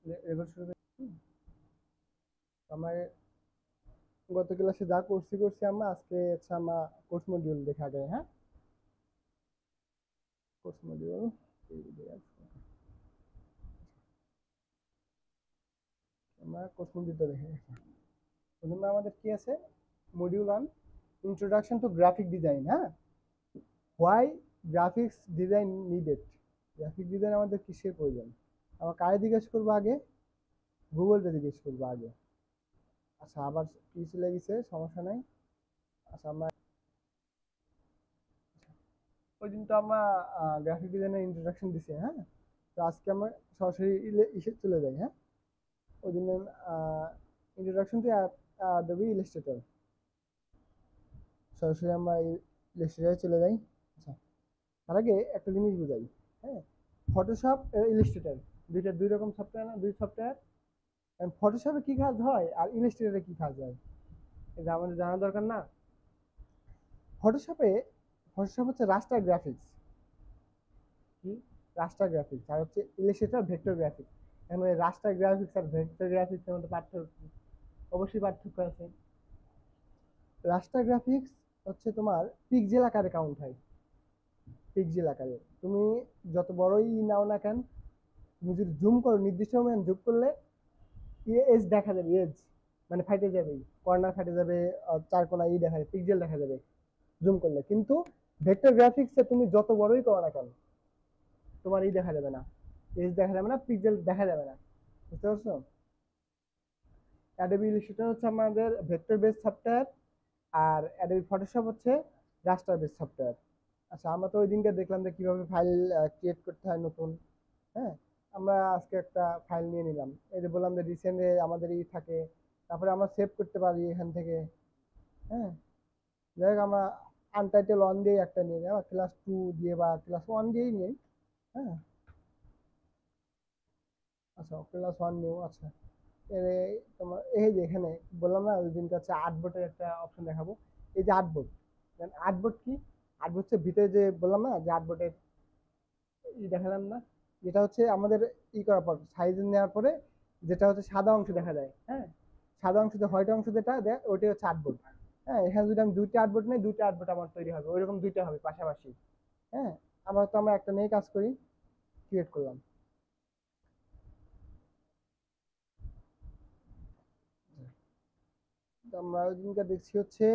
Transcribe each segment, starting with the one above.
Record শুরু করি। আমার গত ক্লাসে যা করছি আমরা আজকে হচ্ছে আমরা কোর্স মডিউল দেখে আগে। হ্যাঁ, কোর্স মডিউল আমরা কোর্স মডিউলটা দেখে গেছি। প্রথমে আমাদের কি আছে, module 1 introduction to graphic design. হ্যাঁ, why graphics design needed. Graphic design আমাদের কিসের প্রয়োজন? আমরা কারে জিজ্ঞেস করবো আগে? গুগলটা জিজ্ঞেস করবো আগে। আচ্ছা, আবার কি চলে গেছে, সমস্যা নাই। আচ্ছা, আমরা ওই দিন তো আমরা গ্রাফিক ডিজাইনের ইন্ট্রোডাকশন দিছি। হ্যাঁ, তো আজকে আমরা সরাসরি ইসে চলে যাই। হ্যাঁ, ওই দিন ইন্ট্রোডাকশন টু অ্যাডোবি ইলাস্ট্রেটর, সরাসরি আমরা ইলাস্ট্রেটরে চলে যাই। আচ্ছা, তার আগে একটা জিনিস বুঝাই। হ্যাঁ, ফটোশপ ইলাস্ট্রেটর দুইটা দুই রকম সফটওয়্যার না, দুই সফটওয়্যার। ফটোশপে কি কাজ হয় আর ইলাস্ট্রেটরে কি কাজ হয় এটা আমাদের জানা দরকার না? ফটোশপে ফটোশপ হচ্ছে রাস্টার গ্রাফিক্স, কি রাস্টার গ্রাফিক্স, আর হচ্ছে ইলাস্ট্রেটর ভেক্টর গ্রাফিক্স। এখন ওই রাস্টার গ্রাফিক্স আর ভেক্টর গ্রাফিক্সের মধ্যে পার্থক্য, অবশ্যই পার্থক্য আছে। রাস্টার গ্রাফিক্স হচ্ছে তোমার পিক্সেল আকারে কাউন্ট হয়, পিক্সেল আকারে। তুমি যত বড়ই নাও না কেন, তুমি যদি জুম করো নির্দিষ্ট পরিমাণ জুম করলে এজ দেখা যাবে, এজ মানে ফাটে যাবে, কর্নার ফাটে যাবে, চার কোনা দেখা যাবে, পিক্সেল দেখা যাবে জুম করলে। কিন্তু ভেক্টর গ্রাফিক্সে তুমি যত বড়ই করো না কেন, তোমার দেখা যাবে না, এজ দেখা যাবে না, পিক্সেল দেখা যাবে না। বুঝতে পারছো? অ্যাডোবি ইলাস্ট্রেটর হচ্ছে আমাদের ভেক্টর বেস সফটওয়্যার, আর অ্যাডোবি ফটোশপ হচ্ছে রাস্টার বেস সফটওয়্যার। আচ্ছা, আমরা তো ওই দিনকে দেখলাম যে কিভাবে ফাইল ক্রিয়েট করতে হয় নতুন। হ্যাঁ, আমরা আজকে একটা ফাইল নিয়ে নিলাম, এই যে বললাম যে রিসেন্টে আমাদের থাকে, তারপরে আমরা সেভ করতে পারি এখান থেকে। হ্যাঁ, যাই হোক আমরা আনটাইটেল 1 দিয়ে একটা নিয়ে যাই, ক্লাস 2 দিয়ে বা ক্লাস 1 দিয়েই নিই। হ্যাঁ, আচ্ছা ক্লাস 1 নিউ। আচ্ছা, তোমার এই যে এখানে বললাম না ওই দিনকে হচ্ছে আর্টবোর্ডের একটা অপশন দেখাবো। এই যে আর্টবোর্ড, আর্টবোর্ড কি? আর্টবোর্ড হচ্ছে ভিতরে যে বললাম না যে আর্টবোর্ডের দেখালাম না, যেটা হচ্ছে আমাদের করার পর সাইজ নেওয়ার পরে যেটা হচ্ছে সাদা অংশ দেখা যায়। হ্যাঁ, সাদা অংশ হোয়াইট অংশ যেটা দেয় ওইটাই হচ্ছে আর্টবোর্ড। হ্যাঁ, এখানে যদি আমি দুইটা আর্টবোর্ড নেই, দুইটা আর্টবোর্ড আমার তৈরি হবে, ওইরকম দুইটা হবে পাশাপাশি। হ্যাঁ, আমরা একটা নিয়ে কাজ করি, ক্রিয়েট করলাম। তো আমরা ওই দিনকে দেখছি হচ্ছে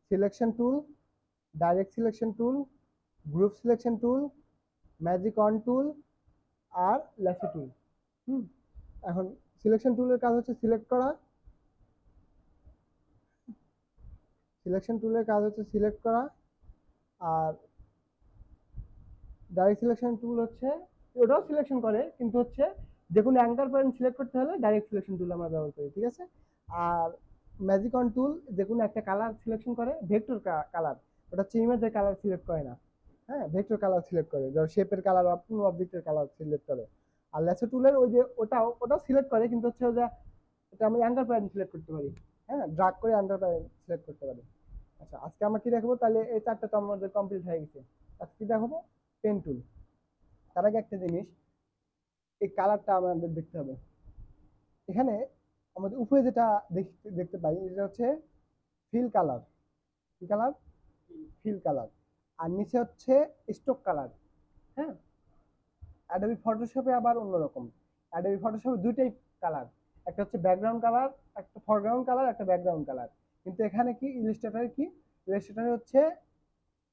selection tool, direct selection tool, group selection tool, magic wand tool, আর ল্যাসো টুল। হুম, এখন সিলেকশন টুলের কাজ হচ্ছে সিলেক্ট করা, সিলেকশন টুলের কাজ হচ্ছে সিলেক্ট করা। আর ডাইরেক্ট সিলেকশন টুল হচ্ছে ওটাও সিলেকশন করে, কিন্তু হচ্ছে যে কোনো অ্যাঙ্কার পয়েন্ট সিলেক্ট করতে হলে ডাইরেক্ট সিলেকশন টুল আমরা ব্যবহার করি। ঠিক আছে? আর ম্যাজিক অন টুল যে কোনো একটা কালার সিলেকশন করে, ভেক্টর কালার, ওটা হচ্ছে ইমেজের কালার সিলেক্ট করে না। হ্যাঁ, ভেক্টর কালার সিলেক্ট করে, ধর শেপের কালার বা কোনো অবজেক্টের কালার সিলেক্ট করে। আর ল্যাসো টুলের ওই যে ওটাও সিলেক্ট করে, কিন্তু হচ্ছে যে এটা আমি অ্যাঙ্কার পয়েন্ট সিলেক্ট করতে পারি। হ্যাঁ, ড্রাগ করে অ্যাঙ্কার পয়েন্ট সিলেক্ট করতে পারি। আচ্ছা, আজকে আমরা কি দেখাবো তাহলে? এই চারটা তো আমাদের কমপ্লিট হয়ে গেছে। আজকে কি দেখাবো? Pen tool. তার আগে একটা জিনিস, এই কালারটা আমাদের দেখতে হবে। এখানে আমাদের উপরে যেটা দেখতে পাই এটা হচ্ছে ফিল কালার। কি কালার? Fill colour. আর নিচে হচ্ছে স্টক কালার। হ্যাঁ, অ্যাডোবি ফটোশপে আবার অন্যরকম। অ্যাডোবি ফটোশপে দুইটাই কালার, একটা হচ্ছে ব্যাকগ্রাউন্ড কালার, একটা ফরগ্রাউন্ড কালার, একটা ব্যাকগ্রাউন্ড কালার। কিন্তু এখানে কি ইলাস্ট্রেটরে কি, ইলাস্ট্রেটরে হচ্ছে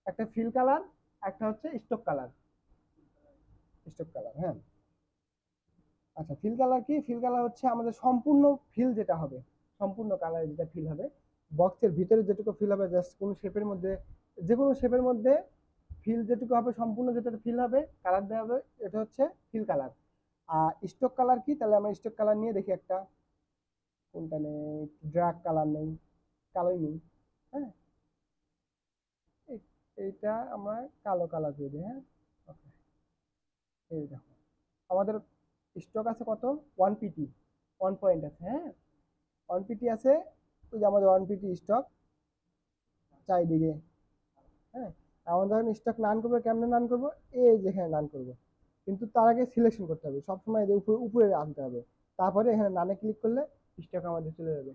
একটা ফিল কালার, একটা হচ্ছে স্টক কালার। স্টক কালার, হ্যাঁ। আচ্ছা, ফিল কালার কি? ফিল কালার হচ্ছে আমাদের সম্পূর্ণ ফিল যেটা হবে, সম্পূর্ণ কালার যেটা ফিল হবে, বক্সের ভিতরে যেটুকু ফিল হবে, জাস্ট কোনো শেপের মধ্যে, যে কোনো শেপের মধ্যে ফিল যেটুকু হবে, সম্পূর্ণ যেটা ফিল হবে, কালার দেওয়া হবে, এটা হচ্ছে ফিল কালার। আর স্টক কালার কি? তাহলে আমরা স্টক কালার নিয়ে দেখি একটা, কোনটা নেই, ড্রাগ কালার নেই, কালোই নেই। হ্যাঁ, এইটা আমরা কালো কালার দিয়ে দিই। হ্যাঁ, ওকে, এই দেখো আমাদের স্টক আছে কত? 1 পিটি, 1 পয়েন্ট আছে। হ্যাঁ, 1 পিটি আছে, ওই যে আমাদের 1 পিটি স্টক চারিদিকে। হ্যাঁ, আমাদের স্টক নান করবো, কেমনে নান করবো? এই যেখানে নান করবো, কিন্তু তার আগে সিলেকশন করতে হবে, সবসময় উপরে উপরে আনতে হবে, তারপরে এখানে নানে ক্লিক করলে স্টক আমাদের চলে যাবে।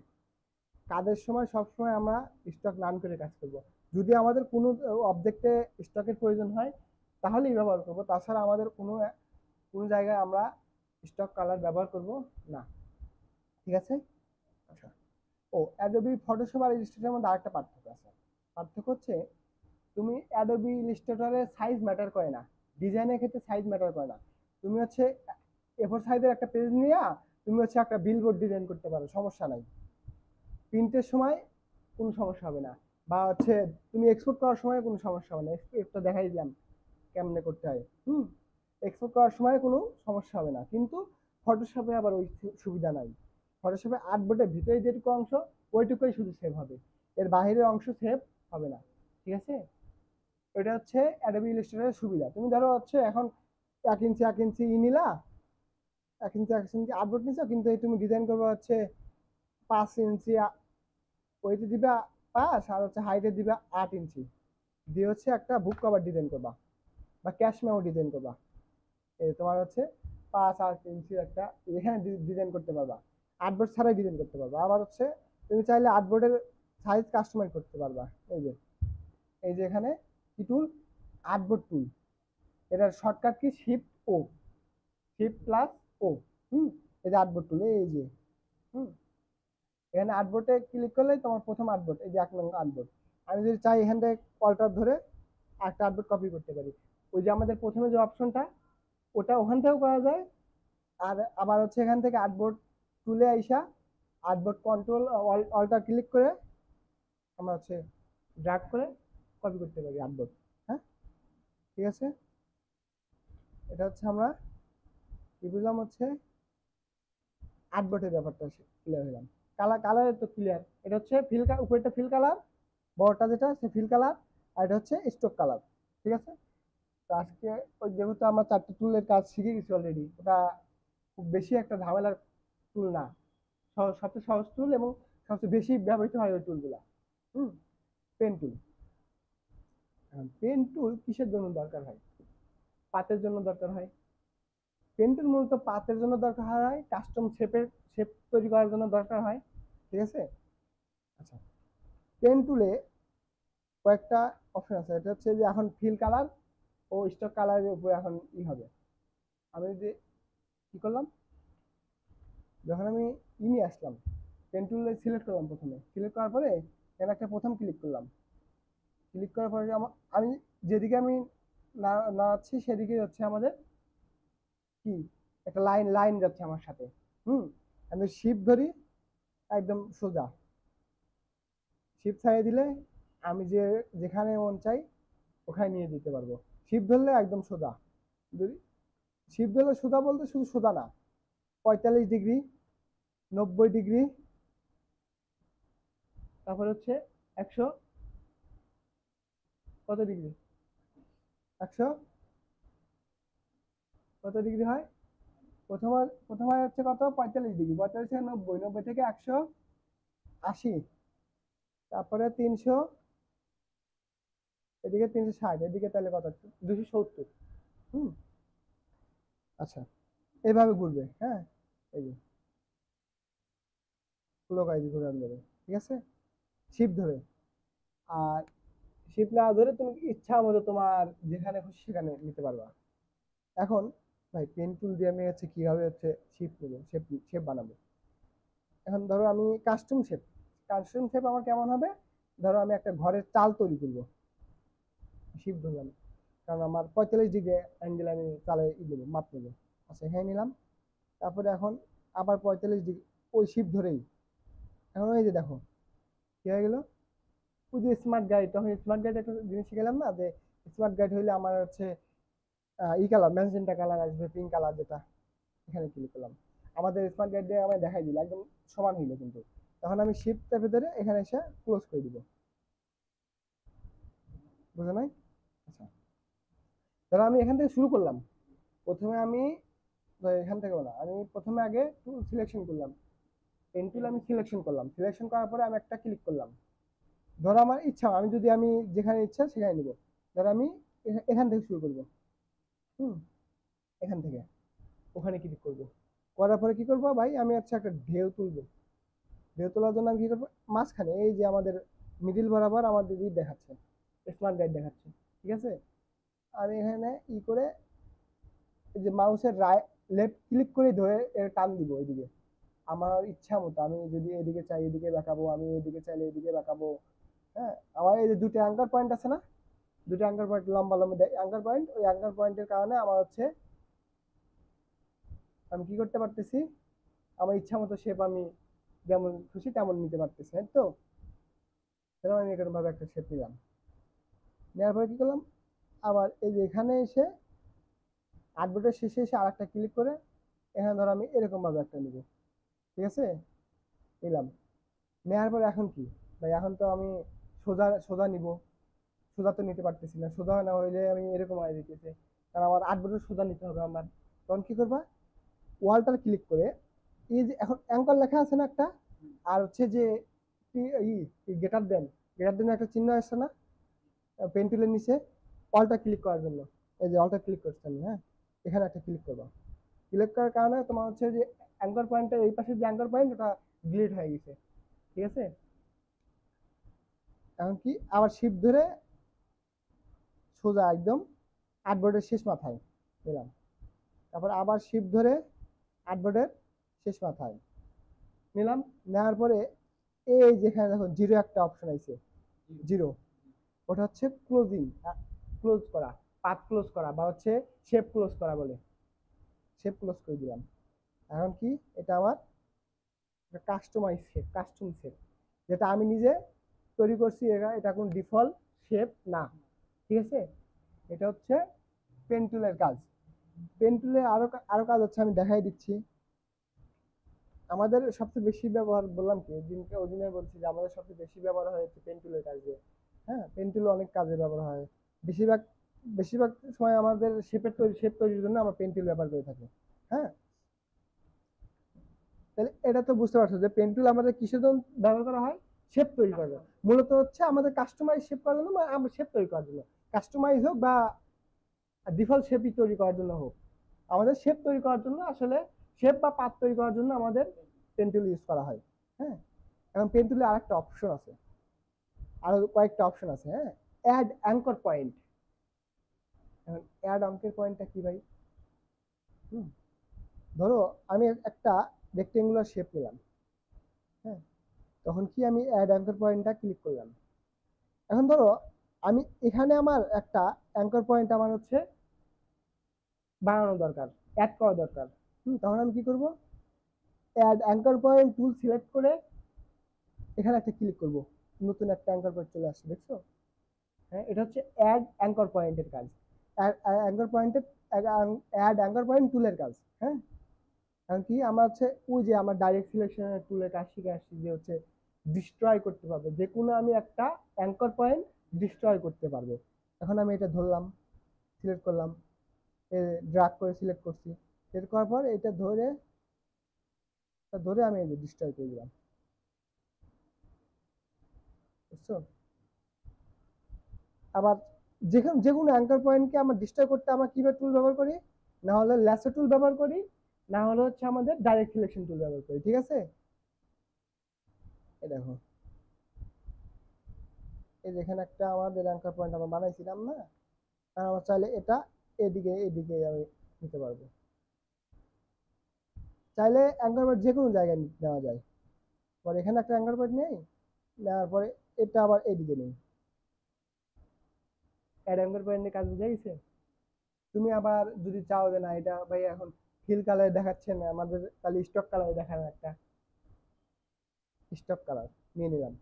কাজের সময় সবসময় আমরা স্টক নান করে কাজ করব। যদি আমাদের কোনো অবজেক্টে স্টকের প্রয়োজন হয় তাহলেই ব্যবহার করব, তাছাড়া আমাদের কোনো কোনো জায়গায় আমরা স্টক কালার ব্যবহার করব না। ঠিক আছে? আচ্ছা, ও অ্যাডোবি ফটোশপ আর ইলাস্ট্রেটরের মধ্যে আরেকটা পার্থক্য আছে। পার্থক্য হচ্ছে তুমি অ্যাডোবি ইলাস্ট্রেটরের সাইজ ম্যাটার করে না, ডিজাইনের ক্ষেত্রে সাইজ ম্যাটার করে না। তুমি হচ্ছে এ4 সাইজের একটা পেজ নিয়ে তুমি হচ্ছে একটা বিলবোর্ড ডিজাইন করতে পারো, সমস্যা নাই। প্রিন্টের সময় কোনো সমস্যা হবে না, বা হচ্ছে তুমি এক্সপোর্ট করার সময় কোনো সমস্যা হবে না। একটা দেখাই দিলাম কেমনে করতে হয়। এক্সপোর্ট করার সময় কোনো সমস্যা হবে না, কিন্তু ফটোশপে আবার ওই সুবিধা নাই। ফটোশপে আর্টবোর্ডের ভিতরে যেটুকু অংশ ওইটুকুই শুধু সেভ হবে, এর বাইরের অংশ সেভ হবে না। ঠিক আছে? এটা হচ্ছে অ্যাডোবি ইলাস্ট্রেটরের সুবিধা। তুমি ধরো হচ্ছে এখন 1 ইঞ্চি নিলা, 1 ইঞ্চি আর্টবোর্ড নিছো, কিন্তু তুমি ডিজাইন করবে হচ্ছে 5 ইঞ্চি, ওইতে দিবা 5, আর হচ্ছে হাইটে দিবা 8 ইঞ্চি, দিয়ে হচ্ছে একটা বুক কভার ডিজাইন করবা বা ক্যাশ মেমো ডিজাইন করবা। এই তোমার হচ্ছে 5-8 ইঞ্চি একটা এখানে ডিজাইন করতে পারবা, আর্টবোর্ড ছাড়াই ডিজাইন করতে পারবা। আবার হচ্ছে তুমি চাইলে আর্টবোর্ডের সাইজ কাস্টমাইজ করতে পারবা। এই যে এখানে কি টুল, আর্টবোর্ড টুল, এটার শর্টকাট কি শিফট ও, শিফট প্লাস ও। এই যে আর্টবোর্ড টুল, এই যে হুম এখানে আর্টবোর্ডে ক্লিক করলে তোমার প্রথম আর্টবোর্ড, এই যে 1 নং আর্টবোর্ড। আমি যদি চাই এখান থেকে অল্টার ধরে একটা আর্টবোর্ড কপি করতে পারি। ওই যে আমাদের প্রথমে যে অপশনটা, ওটা ওখান থেকেও করা যায়। আর আবার হচ্ছে এখান থেকে আর্টবোর্ড তুলে আইসা আর্টবোর্ড কন্ট্রোল অল্টার ক্লিক করে আমরা হচ্ছে ড্র্যাগ করে কপি করতে পারি আর্টবোর্ড। হ্যাঁ, ঠিক আছে। এটা হচ্ছে আমরা কি বুঝলাম, হচ্ছে আর্টবোর্ডের ব্যাপারটা ক্লিয়ার হলাম। কালারের তো ক্লিয়ার, এটা হচ্ছে ফিল, উপরেরটা ফিল কালার, বড়টা যেটা সে ফিল কালার, আর এটা হচ্ছে স্টক কালার। ঠিক আছে? তো আজকে ওই যেহেতু আমরা 4টে টুলের কাজ শিখে গেছি অলরেডি, ওটা খুব বেশি একটা ঝামেলার টুল না, সবচেয়ে সহজ টুল এবং সবচেয়ে বেশি ব্যবহৃত হয় ওই টুলগুলা। হুম পেন টুল। পেন টুল কিসের জন্য দরকার হয়? পাতের জন্য দরকার হয়। পেন টুল মূলত পাতের জন্য দরকার হয়, কাস্টম শেপ তৈরি করার জন্য দরকার হয়। ঠিক আছে? আচ্ছা, পেন টুলে কয়েকটা অপশন আছে। এটা হচ্ছে যে এখন ফিল কালার ও স্টক কালারের উপরে এখন হবে। আমি যদি কি করলাম, যখন আমি নিয়ে আসলাম, পেন টুলে সিলেক্ট করলাম, প্রথমে সিলেক্ট করার পরে এখানে একটা প্রথম ক্লিক করলাম। ক্লিক করার পরে আমি যেদিকে আমি নাড়াচ্ছি সেদিকে হচ্ছে আমাদের কি একটা লাইন লাইন যাচ্ছে আমার সাথে। আমি শিফট ধরি, একদম সোজা শিফট ছাড়িয়ে দিলে আমি যেখানে মন চাই ওখানে নিয়ে যেতে পারবো। শিফট ধরলে একদম সোজা, শিফট ধরলে সোজা বলতে শুধু সোজা না, 45 ডিগ্রি, 90 ডিগ্রি, তারপর হচ্ছে 100 কত ডিগ্রি, 100 কত ডিগ্রি হয়, প্রথমে হচ্ছে কত 45 ডিগ্রি, 45 থেকে 90, 90 থেকে 180, তারপরে 300, এদিকে 360, এদিকে তাহলে কত 270। হুম আচ্ছা, এইভাবে ঘুরবে। হ্যাঁ, এই যে ক্লকওয়াইজ ঘুরান যাবে। ঠিক আছে? শিফট ধরে, আর শিফট না ধরে তুমি ইচ্ছা মতো তোমার যেখানে খুশি সেখানে নিতে পারবা। এখন ভাই পেন টুল দিয়ে আমি হচ্ছে কিভাবে হচ্ছে শিফট নেবো, শেপ বানাবো। এখন ধরো আমি কাস্টম শেপ আমার কেমন হবে, ধরো আমি একটা ঘরের চাল তৈরি করবো, শিফট ধরলাম, কারণ আমার 45 ডিগ্রি অ্যাঙ্গেল আমি চালে দেবো, মাপ নেবো। আচ্ছা, হ্যাঁ নিলাম। তারপরে এখন আবার 45 ডিগ্রি, ওই শিফট ধরেই এখন ওই যে দেখো কি হয়ে গেল, ওই যে স্মার্ট গাইড, তখন স্মার্ট গাইড একটা জিনিস শিখলাম না, যে স্মার্ট গাইড হইলে আমার হচ্ছে ই কালার, ম্যাজেন্টা কালার আসবে, পিঙ্ক কালার যেটা, এখানে ক্লিক করলাম, আমাদের স্মার্ট গাইড দিয়ে আমায় দেখাই দিল, একদম সমান হইলো। কিন্তু তখন আমি শিফট চেপে ধরে এখানে এসে ক্লোজ করে দিব। বুঝো নাই? আচ্ছা, ধরো আমি এখান থেকে শুরু করলাম, প্রথমে আমি এখান থেকে না, আমি প্রথমে আগে টুল সিলেকশন করলাম, পেন টুল আমি সিলেকশন করলাম, সিলেকশন করার পরে আমি একটা ক্লিক করলাম। ধরো আমার ইচ্ছা, আমি যেখানে ইচ্ছা সেখানে নিব। ধরো আমি এখান থেকে শুরু করবো। হুম এখান থেকে ওখানে ক্লিক করব। করার পরে কি করব ভাই, আমি আচ্ছা একটা ঢেউ তুলবো। ঢেউ তোলার জন্য আমি কি করবো, মাঝখানে এই যে আমাদের মিডিল বরাবর আমাদের ই দেখাচ্ছে, স্মার্ট গাইড দেখাচ্ছে, ঠিক আছে। আমি এখানে ই করে এই যে মাউসের লেফট ক্লিক করে ধরে টান দিব এদিকে আমার ইচ্ছা মতো। আমি যদি এদিকে চাই এদিকে বাঁকাবো, আমি এদিকে চাইলে এদিকে বাঁকাবো। হ্যাঁ, আমার এই যে দুটো অ্যাঙ্কার পয়েন্ট আছে না, দুটো অ্যাঙ্কার পয়েন্ট লম্বা লম্বা অ্যাঙ্কার পয়েন্ট, ওই অ্যাঙ্কার পয়েন্টের কারণে আমার হচ্ছে আমি কি করতে পারতেছি, আমার ইচ্ছা মতো শেপ আমি যেমন খুশি তেমন নিতে পারতেছি, তাই তো। তাহলে আমি এরকম ভাবে একটা শেপ নিলাম। নেওয়ার পরে কি করলাম, আবার এই যে এখানে এসে আর্টবোর্ডের শেষে এসে আর একটা ক্লিক করে এখানে ধরো আমি এরকম ভাবে একটা নিব, ঠিক আছে, নিলাম। নেওয়ার পরে এখন কি ভাই, এখন তো আমি সোজা সোজা নিব, সোজা তো নিতে পারতেছি না, সোজা না হইলে আমি এরকম হয়ে যেতেছে, কারণ আমার আর্টবোর্ডে সোজা নিতে হবে আমার। তখন কি করবা, ওয়ালটার ক্লিক করে এই যে এখন অ্যাঙ্কর লেখা আছে না একটা, আর হচ্ছে যে গেটার দেন, গেটার দেন একটা চিহ্ন আসছে না পেন টুলের নিচে, অলটা ক্লিক করার জন্য। এই যে অলটা ক্লিক করছি আমি, হ্যাঁ, এখানে একটা ক্লিক করবা। ক্লিক করার কারণে তোমার হচ্ছে যে অ্যাঙ্কর পয়েন্টের এই পাশে যে অ্যাঙ্কর পয়েন্ট ওটা ডিলিট হয়ে গেছে, ঠিক আছে। এখন কি আবার শিফট ধরে সোজা একদম আর্টবোর্ডের শেষ মাথায় দিলাম, তারপর আবার শিফট ধরে আর্টবোর্ডের শেষ মাথায় নিলাম। নেওয়ার পরে এই যেখানে দেখো জিরো একটা অপশন আছে, জিরো, ওটা হচ্ছে ক্লোজিং, ক্লোজ করা, পাথ ক্লোজ করা বা হচ্ছে শেপ ক্লোজ করা বলে, শেপ ক্লোজ করে দিলাম। এখন কি এটা আমার কাস্টমাইজ শেপ, কাস্টম শেপ, যেটা আমি নিজে তৈরি করছি, এটা কোনো ডিফল্ট শেপ না, ঠিক আছে। এটা হচ্ছে পেন টুলের কাজ। পেন টুলে আরো আরো কাজ হচ্ছে, আমি দেখাই দিচ্ছি। আমাদের সবচেয়ে বেশি ব্যবহার বললাম কি দিনকে ওই দিনে বলছি যে আমাদের সবচেয়ে বেশি ব্যবহার হয় হচ্ছে পেন টুলের কাজে। হ্যাঁ, পেন টুল অনেক কাজে ব্যবহার হয়। বেশিরভাগ বেশিরভাগ সময় আমাদের শেপ তৈরির জন্য আমরা পেন টুল ব্যবহার করে থাকি। হ্যাঁ, তাহলে এটা তো বুঝতে পারছো যে পেন টুল আমাদের কিসের জন্য ব্যবহার করা হয়, শেপ তৈরি করার জন্য। মূলত হচ্ছে আমাদের কাস্টমাইজ শেপ করার জন্য বা আমরা শেপ তৈরি করার জন্য, কাস্টমাইজ হোক বা ডিফল্ট শেপই তৈরি করার জন্য হোক, আমাদের শেপ তৈরি করার জন্য আসলে শেপ বা পাত তৈরি করার জন্য আমাদের পেন টুল ইউজ করা হয়। হ্যাঁ, এখন পেন টুলে আরেকটা অপশন আছে, আরো কয়েকটা অপশন আছে। হ্যাঁ, অ্যাড অ্যাঙ্কর পয়েন্ট। এখন অ্যাড অঙ্কের পয়েন্টটা কি ভাই, হুম, ধরো আমি একটা রেক্টেঙ্গুলার শেপ নিলাম, হ্যাঁ, তখন কি আমি অ্যাড অ্যাঙ্কর পয়েন্টটা ক্লিক করলাম। এখন ধরো আমি এখানে আমার একটা অ্যাঙ্কর পয়েন্ট আমার হচ্ছে বানানো দরকার, অ্যাড করা দরকার। তখন আমি কি করব, add anchor point tool select করে এখানে একটা ক্লিক করব, নতুন একটা অ্যাঙ্কর পয়েন্ট চলে আসছে, দেখছো। হ্যাঁ, এটা হচ্ছে অ্যাড অ্যাঙ্কর পয়েন্টের কাজ, অ্যাঙ্কর পয়েন্টের অ্যাড অ্যাঙ্কর পয়েন্ট টুলের কাজ। হ্যাঁ, কারণ কি আমরা হচ্ছে ওই যে আমার ডাইরেক্ট সিলেকশনের টুলের কাজ শিখে আসছি যে হচ্ছে ডিস্ট্রয় করতে পারবে, যে কোনো আমি একটা অ্যাঙ্কর পয়েন্ট ডিস্ট্রয় করতে পারবো। এখন আমি এটা ধরলাম, সিলেক্ট করলাম, ড্রাগ করে সিলেক্ট করছি, সিলেক্ট করার পর এটা ধরে ধরে আমি এই যে ডিস্ট্রয় করে দিলাম, বুঝছো। আবার যে কোনো অ্যাঙ্কার পয়েন্টকে আমরা ডিস্ট্রয় করতে আমরা কিভাবে টুল ব্যবহার করি, না হলে ল্যাসো টুল ব্যবহার করি, না হলে হচ্ছে আমাদের ডাইরেক্ট সিলেকশন টুল ব্যবহার করি, ঠিক আছে। এই দেখো, এই যেখানে একটা আমাদের অ্যাঙ্কার পয়েন্ট আমরা বানাইছিলাম না, আর আমরা চাইলে এটা এদিকে এদিকে আমি নিতে পারবো, চাইলে অ্যাঙ্কার পয়েন্ট যে কোনো জায়গায় নেওয়া যায়। পরে এখানে একটা অ্যাঙ্কার পয়েন্ট নেই, নেওয়ার পরে এটা আবার এদিকে নেই। অ্যাড অ্যাঙ্কার পয়েন্টের কাজ বুঝে গেছে। তুমি আবার যদি চাও যে না এটা ভাই এখন ফিল কালার দেখাচ্ছে না আমাদের, তাহলে স্টক কালার দেখানো একটা স্টক কালার নিয়ে নিলাম।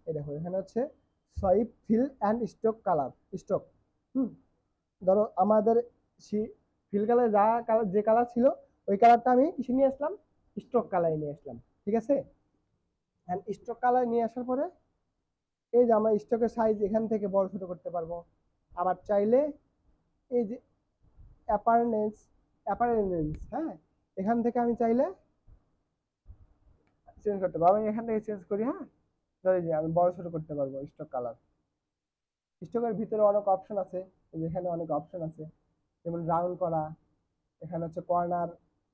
এই দেখো এখানে হচ্ছে swap fill and stroke colour, stroke. হুম, ধরো আমাদের ফিল কালার যা কালার যে কালার ছিল ওই কালারটা আমি কিসে নিয়ে আসলাম, স্টক কালারে নিয়ে আসলাম, ঠিক আছে। অ্যান্ড স্টক কালার নিয়ে আসার পরে এই যে আমরা স্টকের সাইজ এখান থেকে বড় ছোট করতে পারবো। আবার চাইলে এই যে অ্যাপারেন্স অ্যাপারেন্স, হ্যাঁ, এখান থেকে আমি চাইলে চেঞ্জ করতে পারবো, আমি এখান থেকে চেঞ্জ করি। হ্যাঁ, ধরে যে আমি বড় ছোট করতে পারবো স্টক কালার। স্টকের ভিতরে অনেক অপশন আছে, যেখানে অনেক অপশন আছে, যেমন রাউন্ড করা, এখানে হচ্ছে কর্নার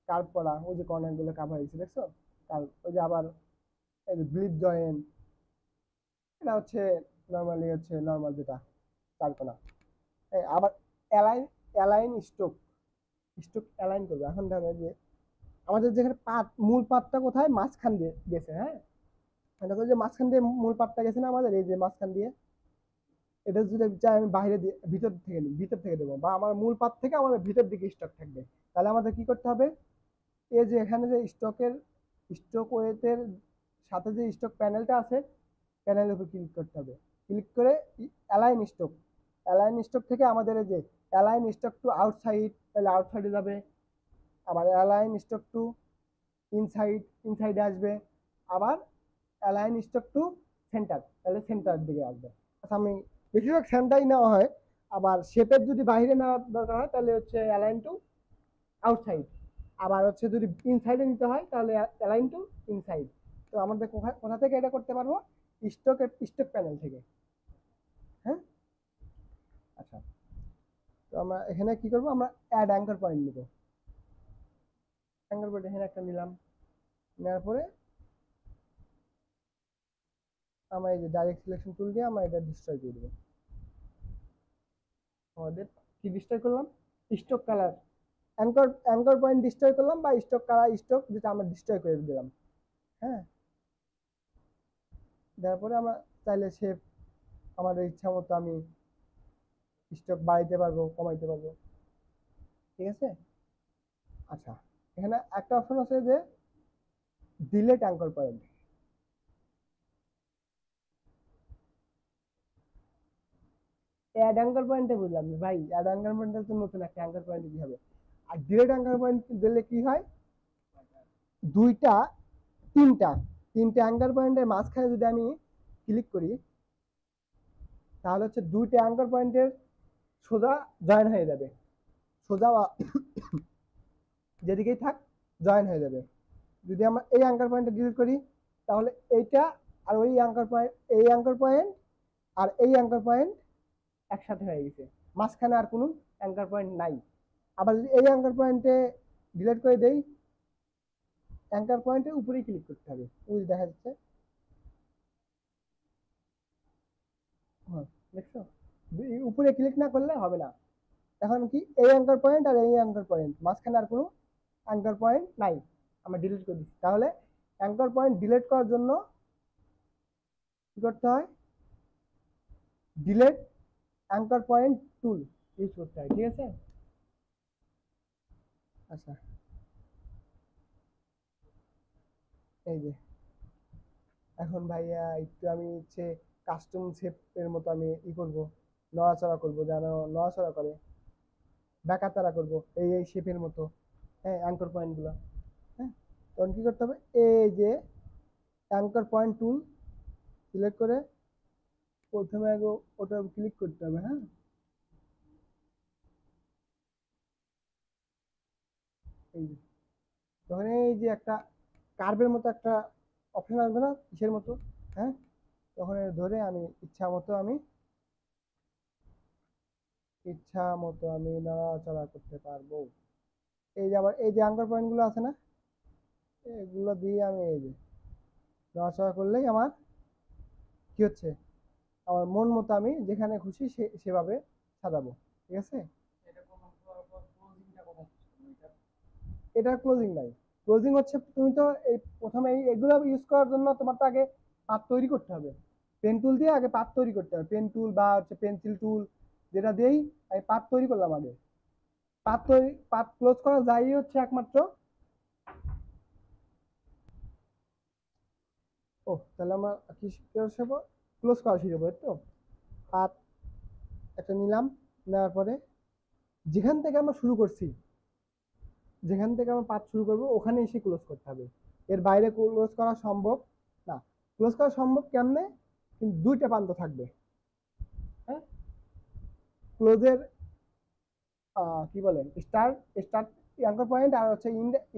কার্ভ করা, ওই যে কর্নার গুলো কাভার হয়েছে দেখছো, ওই যে আবার এই যে ব্লিড জয়েন্ট, এটা হচ্ছে নর্মালি হচ্ছে নর্মাল যেটা চারকোনা। আবার align, align stroke, stroke align করবে। এখন দেখো যে আমাদের যেখানে পাত, মূল পাতটা কোথায়, মাঝখান দিয়ে গেছে, হ্যাঁ দেখো যে মাঝখান দিয়ে মূল পাতটা গেছে না আমাদের, এই যে মাঝখান দিয়ে, এটা যদি চাই আমি বাইরে দিয়ে ভিতর থেকে নিই, ভিতর থেকে দেবো, বা আমার মূল পাত থেকে আমাদের ভিতর দিকে স্টক থাকবে, তাহলে আমাদের কি করতে হবে, এই যে এখানে যে স্টকের, স্টক ওয়েটের সাথে যে স্টক প্যানেলটা আছে, প্যানেলের উপর ক্লিক করতে হবে। ক্লিক করে অ্যালাইন স্টক, অ্যালাইন স্টক থেকে আমাদের এই যে অ্যালাইন স্টক টু আউটসাইড, তাহলে আউটসাইডে যাবে। আবার অ্যালাইন স্টক টু ইনসাইড, ইনসাইডে আসবে। আবার অ্যালাইন স্টক টু সেন্টার, তাহলে সেন্টার দিকে আসবে। আচ্ছা আমি বেশিরভাগ সেন্টারই নেওয়া হয়। আবার শেপের যদি বাইরে নেওয়ার দরকার হয় তাহলে হচ্ছে অ্যালাইন টু আউটসাইড। আবার হচ্ছে যদি ইনসাইডে নিতে হয় তাহলে অ্যালাইন টু ইনসাইড। তো আমাদের কোথা থেকে এটা করতে পারবো, স্টকের স্টক প্যানেল থেকে। হ্যাঁ আচ্ছা, তো আমরা এখানে কি করবো, আমরা অ্যাড অ্যাঙ্কার পয়েন্ট নিব। অ্যাঙ্কার পয়েন্ট এখানে একটা নিলাম, নেওয়ার পরে আমরা এই যে ডাইরেক্ট সিলেকশন টুল দিয়ে আমরা এটা ডিস্ট্রয় করে দেবো। আমাদের কি ডিস্ট্রয় করলাম, stock colour, anchor, anchor point destroy করলাম, বা স্টক কালার, স্টক যেটা আমরা ডিস্ট্রয় করে দিলাম। হ্যাঁ, তারপরে আমরা চাইলে শেপ আমাদের ইচ্ছা মতো আমি স্টক বাড়াইতে পারবো, কমাইতে পারবো, ঠিক আছে। আচ্ছা, এখানে একটা অপশন আছে যে delete anchor point. Add anchor পয়েন্টে বুঝলাম না ভাই, অ্যাড অ্যাঙ্কর পয়েন্টে তো নতুন একটা অ্যাঙ্কর পয়েন্ট কি হবে, আর ডিলেট অ্যাঙ্কর পয়েন্ট দিলে কি হয়, দুইটা, তিনটা, তিনটে অ্যাঙ্কর পয়েন্টের মাঝখানে যদি আমি ক্লিক করি, তাহলে হচ্ছে দুইটা অ্যাঙ্কর পয়েন্টের সোজা জয়েন হয়ে যাবে, সোজা যেদিকেই থাক জয়েন হয়ে যাবে। যদি আমরা এই অ্যাঙ্কর পয়েন্টটা ডিলিট করি, তাহলে এইটা আর ওই অ্যাঙ্কর পয়েন্ট, এই অ্যাঙ্কর পয়েন্ট আর এই অ্যাঙ্কর পয়েন্ট একসাথে হয়ে গেছে, মাঝখানে আর কোনো অ্যাঙ্কর পয়েন্ট নাই। আবার যদি এই অ্যাঙ্কর পয়েন্টে ডিলিট করে দেই, অ্যাঙ্কর পয়েন্টের উপরেই ক্লিক করতে হবে, ওই দেখা যাচ্ছে, হ্যাঁ দেখছো, উপরে ক্লিক না করলে হবে না। এখন কি এই অ্যাঙ্কর পয়েন্ট আর এই অ্যাঙ্কর পয়েন্ট, মাঝখানে আর কোনো অ্যাঙ্কর পয়েন্ট নাই, আমরা ডিলিট করে দিচ্ছি। তাহলে অ্যাঙ্কর পয়েন্ট ডিলিট করার জন্য কি করতে হয়, ডিলিট অ্যাঙ্কর পয়েন্ট টুল ইউজ করতে হয়, ঠিক আছে। আচ্ছা, এই যে এখন ভাইয়া একটু আমি হচ্ছে কাস্টম শেপের মতো আমি করবো, নড়াচড়া করবো, যেন নড়াচড়া করে, ব্যাকাতারা করবো এই এই শেপের মতো, হ্যাঁ অ্যাঙ্কর পয়েন্ট গুলো। হ্যাঁ, তখন কি করতে হবে, এই যে অ্যাঙ্কর পয়েন্ট টুল সিলেক্ট করে প্রথমে আগে ওটা ক্লিক করতে হবে। হ্যাঁ, এই যে তখন এই যে একটা কার্ভের মতো একটা অপশন আসবে না, কিসের মতো, হ্যাঁ, তখন ধরে আমি ইচ্ছা মতো আমি নড়াচড়া করতে পারবো। এই যে আবার এই যে অ্যাঙ্কর পয়েন্ট গুলো আছে না, এগুলো দিয়ে আমি এই যে নড়াচড়া করলেই আমার কি হচ্ছে, আমার মন মতো আমি যেখানে খুশি সেভাবে সাজাবো, ঠিক আছে। এটা ক্লোজিং নাই, ক্লোজিং হচ্ছে তুমি তো এই প্রথমে এগুলো ইউজ করার জন্য তোমার তো আগে পাত তৈরি করতে হবে, পেন টুল দিয়ে আগে পাত তৈরি করতে হবে, পেন টুল বা হচ্ছে পেন্সিল টুল যেটা দিয়েই আমি পাত তৈরি করলাম আগে। পাত তৈরি, পাত ক্লোজ করা যায় হচ্ছে একমাত্র, ও তাহলে আমরা কি শিখবো, ক্লোজ করা শিখবো, তো পাত একটা নিলাম, নেওয়ার পরে যেখান থেকে আমরা শুরু করছি, যেখান থেকে আমরা পাত শুরু করবো ওখানে এসে ক্লোজ করতে হবে, এর বাইরে ক্লোজ করা সম্ভব না। ক্লোজ করা সম্ভব কেমনে, কিন্তু দুইটা প্রান্ত থাকবে। হ্যাঁ, ক্লোজের কি বলে, স্টার্ট, স্টার্ট অ্যাঙ্কর পয়েন্ট আর হচ্ছে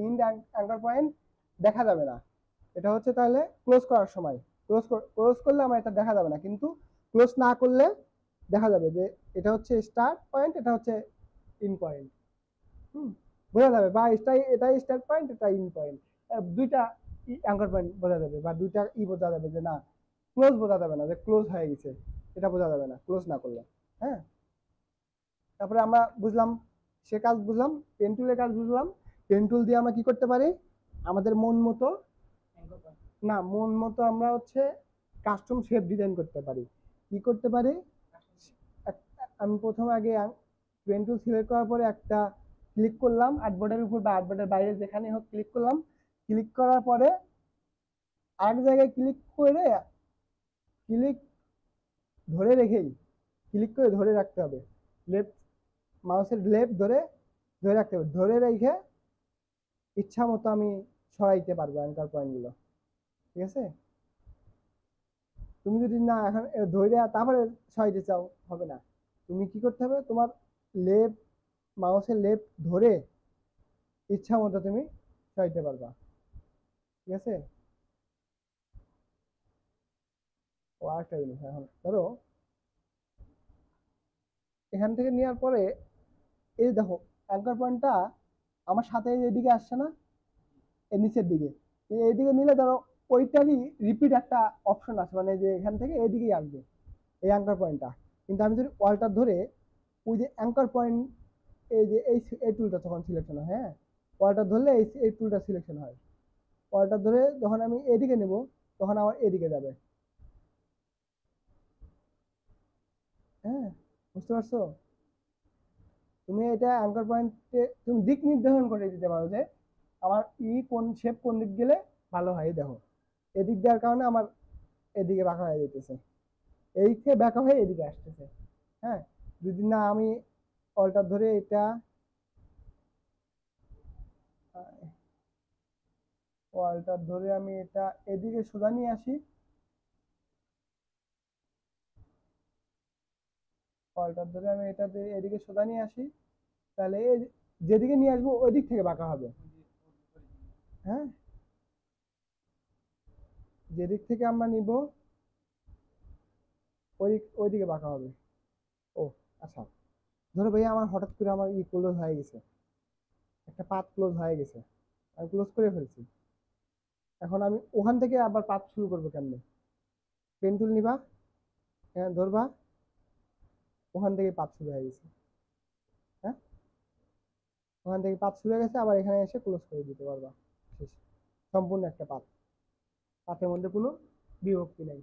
ইন্ড অ্যাঙ্কর পয়েন্ট দেখা যাবে না, এটা হচ্ছে তাহলে ক্লোজ করার সময়, ক্লোজ করলে আমার এটা দেখা যাবে না, কিন্তু ক্লোজ না করলে দেখা যাবে যে এটা হচ্ছে স্টার্ট পয়েন্ট, এটা হচ্ছে ইন পয়েন্ট। হুম, বোঝা যাবে, বা এটাই স্টার্ট পয়েন্ট, এটা ইন পয়েন্ট, দুইটা অ্যাঙ্কার পয়েন্ট বোঝা যাবে, বা দুইটা বোঝা যাবে যে না ক্লোজ বোঝা যাবে না যে ক্লোজ হয়ে গেছে, এটা বোঝা যাবে না ক্লোজ না করলে। হ্যাঁ, তারপরে আমরা বুঝলাম, সে কাজ বুঝলাম, পেন টুলের কাজ বুঝলাম। পেন টুল দিয়ে আমরা কি করতে পারি, আমাদের মন মতো, না মন মতো আমরা হচ্ছে কাস্টম শেপ ডিজাইন করতে পারি। কি করতে পারি, আমি প্রথমে আগে পেন টুল সিলেক্ট করার পরে একটা ক্লিক করলাম আর্টবোর্ডের উপর বা আর্টবোর্ডের বাইরে যেখানে হোক ক্লিক করলাম। ক্লিক করার পরে আরেক জায়গায় ক্লিক করে, ক্লিক ধরে রেখেই, ক্লিক করে ধরে রাখতে হবে, লেফট মাউসের লেফট ধরে ধরে রাখতে হবে, ধরে রেখে ইচ্ছা মতো আমি সরাইতে পারবো অ্যাঙ্কার পয়েন্টগুলো। ঠিক আছে, তুমি যদি না এখন ধরে তারপরে সরাইতে চাও হবে না, তুমি কি করতে হবে, তোমার লেফট মাউসের লেফট ধরে ইচ্ছা মতো তুমি সরাইতে পারবা। ঠিক আছে, ও আরেকটা জিনিস, এখন ধরো এখান থেকে নেওয়ার পরে এই দেখো অ্যাঙ্কার পয়েন্টটা আমার সাথে এদিকে আসছে না, এর নিচের দিকে, এইদিকে নিলে ধরো ওইটারই রিপিট একটা অপশন আছে, মানে যে এখান থেকে এদিকেই আসবে এই অ্যাঙ্কার পয়েন্টটা। কিন্তু আমি যদি ওয়ালটা ধরে ওই যে অ্যাঙ্কার পয়েন্ট, এই যে এই টুলটা তখন সিলেকশন হয়, হ্যাঁ ওয়ালটা ধরলে এই টুলটা সিলেকশন হয়। ওয়ালটা ধরে যখন আমি এদিকে নেব তখন আমার এদিকে যাবে। হ্যাঁ, বুঝতে পারছো, তুমি এটা অ্যাঙ্কার পয়েন্টে তুমি দিক নির্ধারণ করে দিতে পারো যে আমার কোন শেপ কোন দিক গেলে ভালো হয়। দেখো এদিক দেওয়ার কারণে আমার এদিকে বাঁকা হয়ে যেতেছে, এই থেকে বাঁকা হয়ে এদিকে আসতেছে। হ্যাঁ, যদি না আমি অল্টার ধরে এটা অল্টার ধরে আমি এটা এদিকে সোজা নিয়ে আসি, অল্টার ধরে আমি এটা এদিকে সোজা নিয়ে আসি, তাহলে যেদিকে নিয়ে আসবো ওই দিক থেকে বাঁকা হবে। হ্যাঁ, যেদিক থেকে আমরা নিব ওই দিকে বাঁকা হবে। ও আচ্ছা, ধরো ভাইয়া আমার হঠাৎ করে আমার ক্লোজ হয়ে গেছে, একটা পাত ক্লোজ হয়ে গেছে, আমি ক্লোজ করে ফেলছি, এখন আমি ওখান থেকে আবার পাত শুরু করবো কেমনে, পেন টুল নিবা, হ্যাঁ ধরবা, ওখান থেকে পাত শুরু হয়ে গেছে। হ্যাঁ, ওখান থেকে পাত শুরু হয়ে গেছে, আবার এখানে এসে ক্লোজ করে দিতে পারবা, শেষ, সম্পূর্ণ একটা পাত, পাতের মধ্যে কোনো বিভক্তি নেই।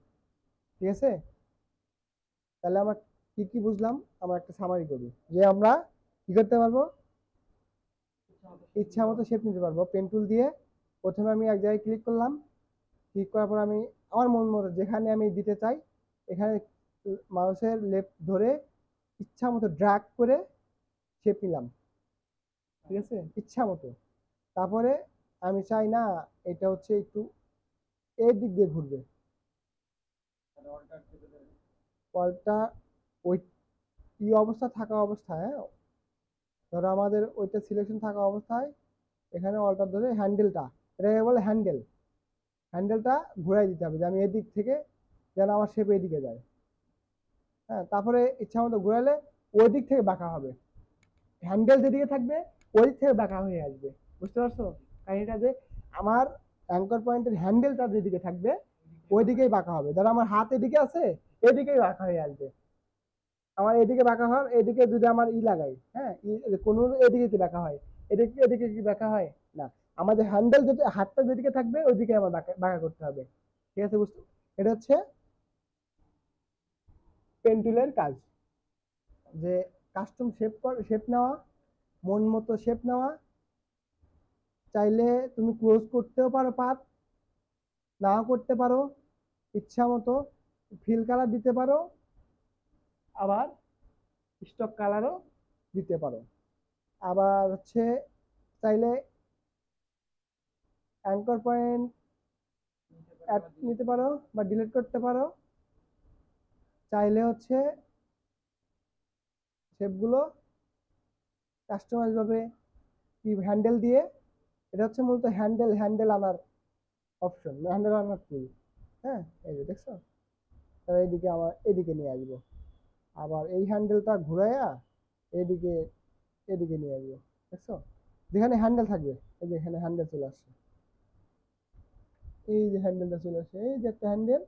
ঠিক আছে, তাহলে আমরা কি কি বুঝলাম, আমরা একটা সামারি করি যে আমরা কি করতে পারবো, ইচ্ছা মতো শেপ নিতে পারবো পেন টুল দিয়ে। প্রথমে আমি এক জায়গায় ক্লিক করলাম, ক্লিক করার পর আমি আমার মন মতো যেখানে আমি দিতে চাই এখানে মাউসের লেফট ধরে ইচ্ছা মতো ড্র্যাগ করে শেপ নিলাম। ঠিক আছে, ইচ্ছা মতো। তারপরে আমি চাই না এটা হচ্ছে একটু এই দিক দিয়ে ঘুরবে, বলটা ওই কি অবস্থা থাকা অবস্থায়, হ্যাঁ ধরো আমাদের ওইটা সিলেকশন থাকা অবস্থায় এখানে অল্টার ধরে হ্যান্ডেলটা, এটাকে বলে হ্যান্ডেল, হ্যান্ডেলটা ঘুরাই দিতে হবে যে আমি এদিক থেকে যেন আমার শেপ এদিকে যায়। হ্যাঁ, তারপরে ইচ্ছা মতো ঘুরালে ওই দিক থেকে বাঁকা হবে, হ্যান্ডেল যেদিকে থাকবে ওই দিক থেকে বাঁকা হয়ে আসবে। বুঝতে পারছো কাহিনীটা, যে আমার অ্যাঙ্কর পয়েন্টের হ্যান্ডেলটা যেদিকে থাকবে ওই দিকেই বাঁকা হবে, ধরো আমার হাত এদিকে আছে এদিকেই বাঁকা হয়ে আসবে, আমার এদিকে বাঁকা হয়, এদিকে যদি আমার লাগাই, হ্যাঁ কোন এদিকে কি বাঁকা হয়, এদিকে এদিকে কি বাঁকা হয় না, আমাদের হ্যান্ডেল যেটা হাতটা যেদিকে থাকবে ওইদিকে আমার বাঁকা বাঁকা করতে হবে। ঠিক আছে, বুঝতে, এটা হচ্ছে পেন টুলের কাজ, যে কাস্টম শেপ নেওয়া, মন মতো শেপ নেওয়া, চাইলে তুমি ক্লোজ করতেও পারো পাত, নাও করতে পারো, ইচ্ছা মতো ফিল কালার দিতে পারো, আবার স্টক কালারও দিতে পারো, আবার হচ্ছে চাইলে অ্যাঙ্কর পয়েন্ট অ্যাড নিতে পারো বা ডিলিট করতে পারো, চাইলে হচ্ছে শেপগুলো কাস্টমাইজ ভাবে কি হ্যান্ডেল দিয়ে, এটা হচ্ছে মূলত হ্যান্ডেল আনার অপশন, হ্যান্ডেল আনার টুল। হ্যাঁ, এই যে দেখছো, তাহলে এইদিকে আমার এদিকে নিয়ে আসবো, আবার এই হ্যান্ডেলটা ঘুরাইয়া এদিকে এদিকে নিয়ে আসবো, দেখছো। যেখানে হ্যান্ডেল থাকবে, এই যে এখানে হ্যান্ডেল চলে আসছে, এই যে হ্যান্ডেলটা চলে আসছে, এই যে একটা হ্যান্ডেল,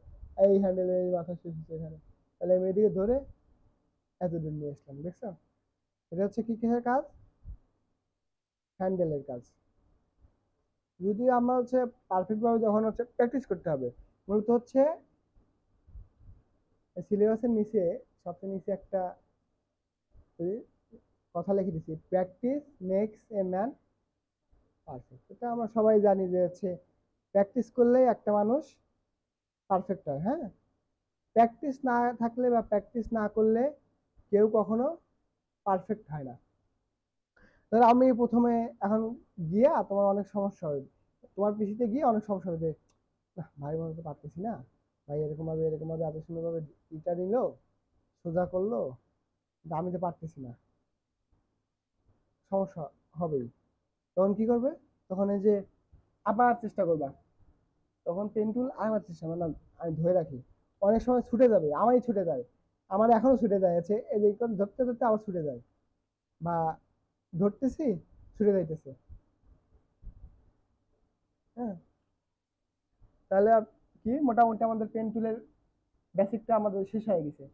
এই হ্যান্ডেলের এই মাথা শেষ হচ্ছে এখানে। তাহলে আমি এদিকে ধরে এত দূর নিয়ে আসলাম, দেখছো? এটা হচ্ছে কি কিসের কাজ? হ্যান্ডেলের কাজ। যদি আমরা হচ্ছে পারফেক্ট ভাবে যখন হচ্ছে প্র্যাকটিস করতে হবে, মূলত হচ্ছে সিলেবাসের নিচে সবচেয়ে নিচে একটা কথা লিখে দিচ্ছি, practice makes a man perfect. এটা আমরা সবাই জানি যে হচ্ছে প্র্যাকটিস করলেই একটা মানুষ পারফেক্ট হয়। হ্যাঁ, প্র্যাকটিস না থাকলে বা প্র্যাকটিস না করলে কেউ কখনো পারফেক্ট হয় না। ধরো আমি প্রথমে এখন গিয়ে তোমার অনেক সমস্যা হবে, তোমার পিসিতে গিয়ে অনেক সমস্যা হবে যে ভাই মনে তো পারতেছি না, ভাই এরকম ভাবে এত সুন্দরভাবে ইটা নিল, সোজা করলো, আমি তো পারতেছি না, সমস্যা হবেই। তখন কি করবে? তখন এই যে আবার চেষ্টা করবা, তখন পেন টুল আবার চেষ্টা মানে আমি ধরে রাখি, অনেক সময় ছুটে যাবে, আমারই ছুটে যায়, আমার এখনো ছুটে যায় আছে, এই যে ধরতে ধরতে আবার ছুটে যায়, বা ধরতেছি ছুটে যাইতেছে। হ্যাঁ, তাহলে আর কি মোটামুটি আমাদের পেন টুলের বেসিকটা আমাদের শেষ হয়ে গেছে।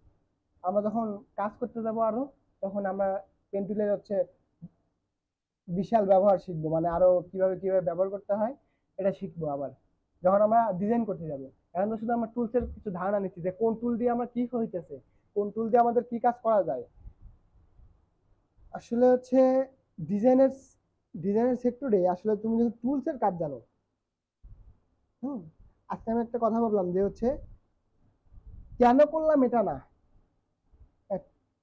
আমরা যখন কাজ করতে যাব আরো, তখন আমরা পেন টুলের হচ্ছে বিশাল ব্যবহার শিখবো, মানে আরো কিভাবে কিভাবে ব্যবহার করতে হয় এটা শিখবো আবার যখন আমরা ডিজাইন করতে যাবো। এখন তো শুধু আমরা টুলসের কিছু ধারণা নিচ্ছি যে কোন টুল দিয়ে আমরা কি হইতেছে, কোন টুল দিয়ে আমাদের কি কাজ করা যায়। আসলে হচ্ছে ডিজাইনের ডিজাইনের সেক্টরে আসলে তুমি যদি টুলসের কাজ জানো, হুম, আজকে আমি একটা কথা ভাবলাম যে হচ্ছে কেন করলাম এটা না,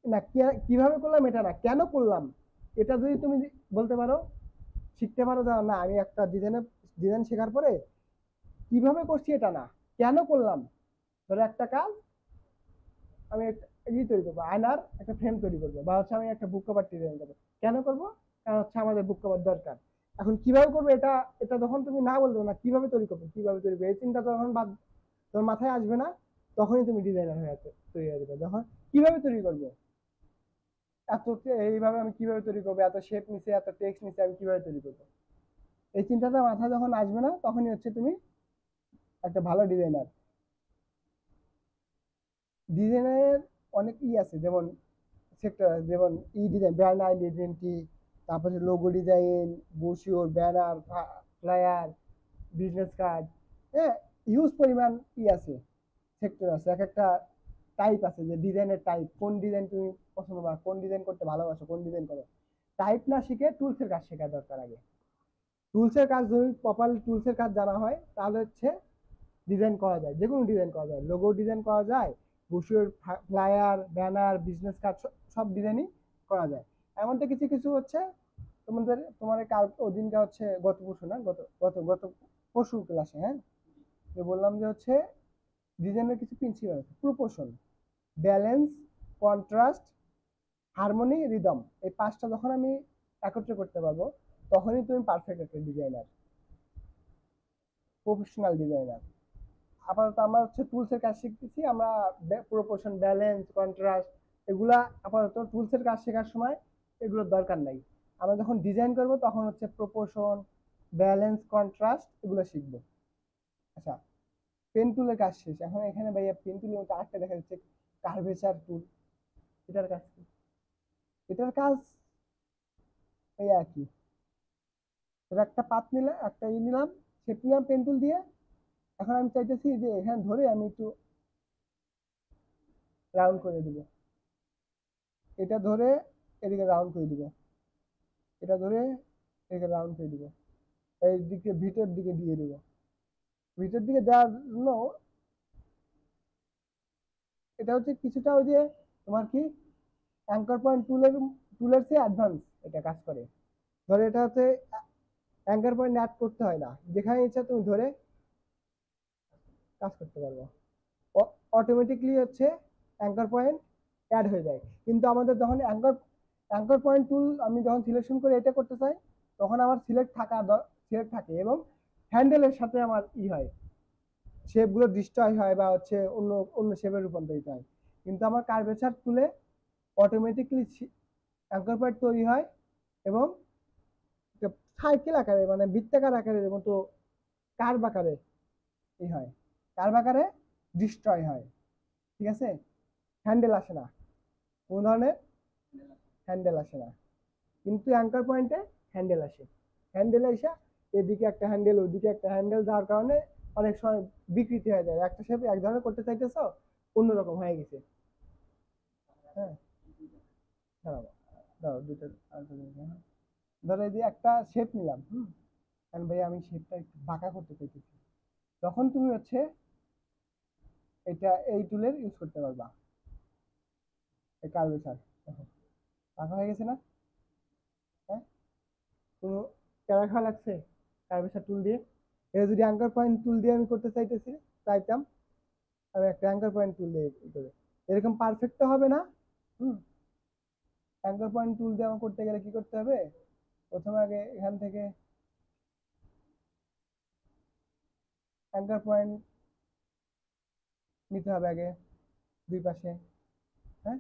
না কিভাবে করলাম এটা না, কেন করলাম এটা যদি তুমি বলতে পারো, শিখতে পারো যে না আমি একটা ডিজাইন শেখার পরে কিভাবে করছি এটা না, কেন করলাম। ধরো একটা কাজ আমি ই তৈরি করবো, আয়নার একটা ফ্রেম তৈরি করবো, বা হচ্ছে আমি একটা বুক কভার ডিজাইন করবো, কেন করবো? কারণ হচ্ছে আমাদের বুক কভার দরকার। এখন কিভাবে করবো এটা, এটা যখন তুমি না বলবে না কিভাবে তৈরি করবো, কিভাবে তৈরি করবো এই চিন্তা যখন তোমার মাথায় আসবে না, তখনই তুমি ডিজাইনার হয়ে তৈরি হয়ে যাবে। যখন কিভাবে তৈরি করবো, এত এইভাবে আমি কিভাবে তৈরি করবো, এত শেপ নিচে এত টেক্সট নিচে আমি কিভাবে তৈরি করবো, এই চিন্তাটা মাথায় যখন আসবে না, তখনই হচ্ছে তুমি একটা ভালো ডিজাইনার। ডিজাইনের অনেক আছে, যেমন সেক্টর আছে, যেমন ডিজাইন, ব্র্যান্ড আইডেন্টি, তারপরে logo design, brochure, banner, flyer, business card. হ্যাঁ, হিউজ পরিমাণ আছে, সেক্টর আছে, এক একটা টাইপ আছে, যে ডিজাইনের টাইপ, কোন ডিজাইন তুমি পছন্দ করো, কোন ডিজাইন করতে ভালোবাসো, কোন ডিজাইন করো। টাইপ না শিখে টুলসের কাজ শেখা দরকার আগে। টুলসের কাজ যদি প্রপারলি টুলসের কাজ জানা হয়, তাহলে হচ্ছে ডিজাইন করা যায়, যে কোনো ডিজাইন করা যায়, লোগো ডিজাইন করা যায়, brochure, flyer, banner, business card, সব ডিজাইনই করা যায়। এমনটা কিছু কিছু হচ্ছে তোমার কাল ওদিনটা হচ্ছে গত পরশু না, গত গত গত পরশু ক্লাসে, হ্যাঁ, যে বললাম যে হচ্ছে ডিজাইনের কিছু প্রিন্সিপাল আছে, proportion, balance, contrast, harmony, rhythm. এই পাঁচটা যখন আমি একত্রে করতে পারবো, তখনই তুমি পারফেক্ট একটা ডিজাইনার, প্রফেশনাল ডিজাইনার। আপাতত আমরা হচ্ছে টুলসের কাজ শিখতেছি আমরা, প্রপোর্শন, ব্যালেন্স, কন্ট্রাস্ট, এগুলা আপাতত টুলসের কাজ শেখার সময় এগুলোর দরকার নাই। আমরা যখন ডিজাইন করব তখন হচ্ছে প্রপোর্শন, ব্যালেন্স, কন্ট্রাস্ট এগুলো শিখবো। আচ্ছা, পেন টুলের কাজ শেষ, এখন এখানে ভাইয়া পেন টুলের মধ্যে আরেকটা দেখা যাচ্ছে কার্ভেচার টুল। এটার কাজ কি? এটার কাজ এই আর কি, এটা একটা পাত নিলাম, একটা নিলাম, শেপ নিলাম পেন টুল দিয়ে। এখন আমি চাইতেছি যে এখানে ধরে আমি একটু রাউন্ড করে দিব, এটা ধরে এদিকে রাউন্ড করে দিব, এটা ধরে এদিকে রাউন্ড করে দিব, এই দিকে ভিতর দিকে দিয়ে দিব। ভিতর দিকে দেওয়ার জন্য এটা হচ্ছে কিছুটা ওই যে তোমার কি অ্যাঙ্কার পয়েন্ট টুলের চেয়ে অ্যাডভান্স এটা কাজ করে। ধরে এটা হচ্ছে অ্যাঙ্কার পয়েন্ট অ্যাড করতে হয় না, যেখানে ইচ্ছা তুমি ধরে কাজ করতে পারবো, অটোমেটিকলি হচ্ছে অ্যাঙ্কার পয়েন্ট অ্যাড হয়ে যায়। কিন্তু আমাদের যখন অ্যাঙ্কার পয়েন্ট টুল আমি যখন সিলেকশন করে এটা করতে চাই, তখন আমার সিলেক্ট থাকে, এবং হ্যান্ডেলের সাথে আমার হয়, শেপগুলো ডিস্ট্রয় হয় বা হচ্ছে অন্য অন্য শেপে রূপান্তরিত হয়। কিন্তু আমার কার্ভেচার টুলে অটোমেটিকলি অ্যাঙ্কার পয়েন্ট তৈরি হয়, এবং সার্কেল আকারে মানে বৃত্তাকার আকারের মতো কার্ভ আকারে হয়, কার্ভ আকারে ডিস্ট্রয় হয়, ঠিক আছে। হ্যান্ডেল আসে না, কোন ধরনের হ্যান্ডেল আসে না, কিন্তু অ্যাঙ্কার পয়েন্টে হ্যান্ডেল আসে। হ্যান্ডেল এসে এদিকে একটা হ্যান্ডেল ওইদিকে একটা হ্যান্ডেল যাওয়ার কারণে অনেক সময় বিকৃতি হয়ে যায়, একটা শেপ এক ধরনের করতে চাইতেছো অন্যরকম হয়ে গেছে। হ্যাঁ, দাঁড়াও দাঁড়াও দুটো ধরো এই যে একটা শেপ নিলাম, ভাই আমি শেপটা একটু বাঁকা করতে চাইতেছি, তখন তুমি হচ্ছে এটা এই টুলের ইউজ করতে পারবা, এই কার্ভেচার। দেখো বাঁকা হয়ে গেছে না? হ্যাঁ, কোনো প্যারা খাওয়া লাগছে কার্ভেচার টুল দিয়ে? এটা যদি অ্যাঙ্কার পয়েন্ট টুল দিয়ে আমি করতে চাইতাম, আমি একটা অ্যাঙ্কার পয়েন্ট টুল দিয়ে করে এরকম পারফেক্ট তো হবে না। হুম, অ্যাঙ্কার পয়েন্ট টুল দিয়ে আমার করতে গেলে কি করতে হবে, প্রথমে আগে এখান থেকে অ্যাঙ্কার পয়েন্ট নিতে হবে আগে দুই পাশে। হ্যাঁ,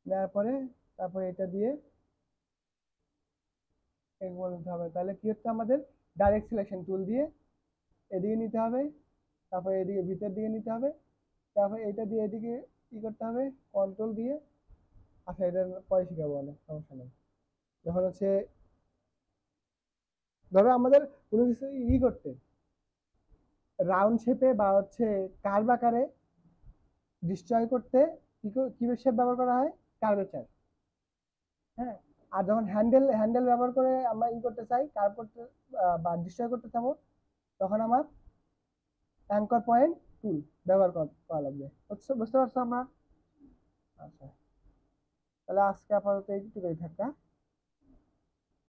নেওয়ার পরে তারপরে এটা দিয়ে এগুলো নিতে হবে, তাহলে কি হচ্ছে আমাদের ডাইরেক্ট সিলেকশন টুল দিয়ে এদিকে নিতে হবে, তারপরে এদিকে ভিতর দিকে নিতে হবে, তারপরে এটা দিয়ে এদিকে কি করতে হবে, কন্ট্রোল দিয়ে। আচ্ছা এটা পরে শিখাবো, অনেক সমস্যা নেই। যখন হচ্ছে ধরো আমাদের কোনো কিছু করতে রাউন্ড শেপে বা হচ্ছে কার্ভ আকারে ডিস্ট্রয় করতে কি শেপ ব্যবহার করা হয়, কার্ভেচার। হ্যাঁ, আর যখন হ্যান্ডেল ব্যবহার করে আমরা করতে চাই কার্ভ করতে বা ডিস্ট্রয় করতে চাবো, তখন আমার অ্যাঙ্কর পয়েন্ট টুল ব্যবহার করা লাগবে। বুঝতে পারছো আমরা? আচ্ছা, তাহলে আজকে আপাতত এইটুকুই থাকা।